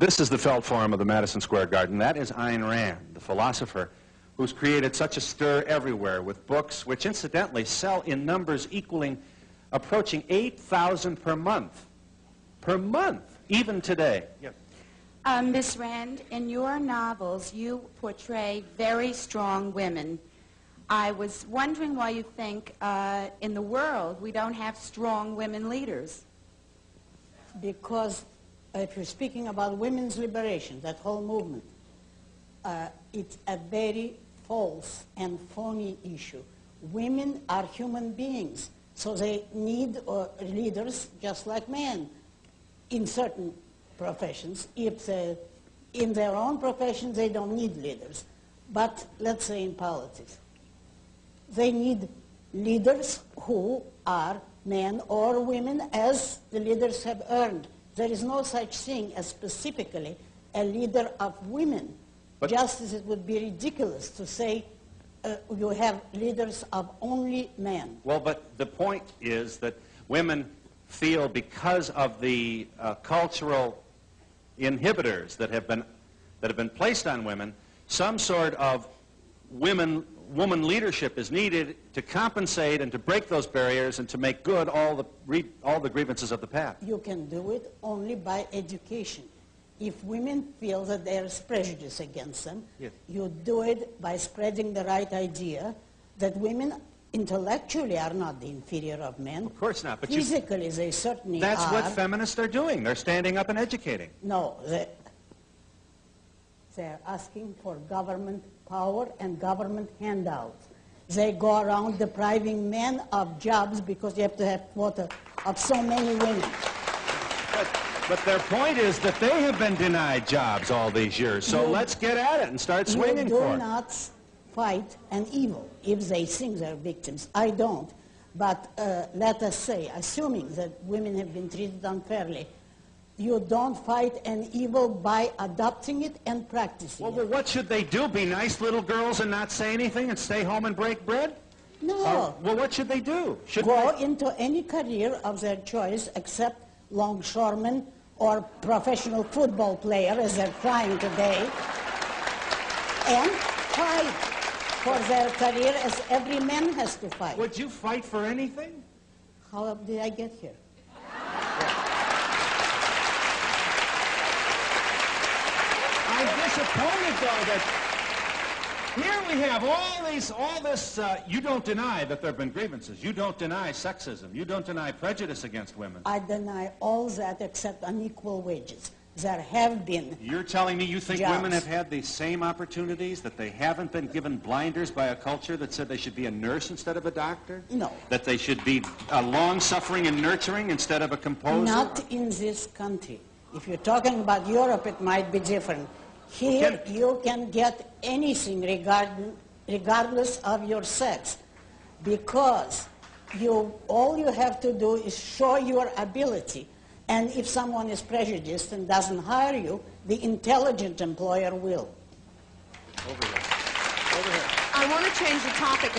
This is the Felt Forum of the Madison Square Garden. That is Ayn Rand, the philosopher who's created such a stir everywhere with books which incidentally sell in numbers approaching 8,000 per month. Per month, even today. Yes. Ms. Rand, in your novels, you portray very strong women. I was wondering why you think in the world we don't have strong women leaders. Because if you're speaking about women's liberation, that whole movement, it's a very false and phony issue. Women are human beings, so they need leaders just like men in certain professions. If in their own profession they don't need leaders, but let's say in politics, they need leaders who are men or women as the leaders have earned. There is no such thing as specifically a leader of women, just as it would be ridiculous to say you have leaders of only men. Well, but the point is that women feel, because of the cultural inhibitors that have been placed on women, some sort of woman leadership is needed to compensate and to break those barriers and to make good all the grievances of the past. You can do it only by education. If women feel that there is prejudice against them, yes, you do it by spreading the right idea that women intellectually are not the inferior of men. Of course not. But physically, they certainly are. That's what feminists are doing. They're standing up and educating. No, they're asking for government power and government handouts. They go around depriving men of jobs because you have to have quota of so many women. But their point is that they have been denied jobs all these years. So let's get at it and start swinging for it. You do not fight an evil if they think they're victims. I don't. But let us say, assuming that women have been treated unfairly, you don't fight an evil by adopting it and practicing it. Well, what should they do? Be nice little girls and not say anything and stay home and break bread? No. Well, what should they do? Go into any career of their choice except longshoremen or professional football player, as they're trying today, and fight for their career as every man has to fight. Would you fight for anything? How did I get here? I'm disappointed, though, that here we have all this, you don't deny that there have been grievances. You don't deny sexism. You don't deny prejudice against women. I deny all that except unequal wages. There have been You're telling me you think jobs. Women have had the same opportunities, that they haven't been given blinders by a culture that said they should be a nurse instead of a doctor? No. That they should be long-suffering and nurturing instead of a composer? Not in this country. If you're talking about Europe, it might be different. Here, you can get anything regardless of your sex, because all you have to do is show your ability. And if someone is prejudiced and doesn't hire you, the intelligent employer will. Over here. Over here. I want to change the topic.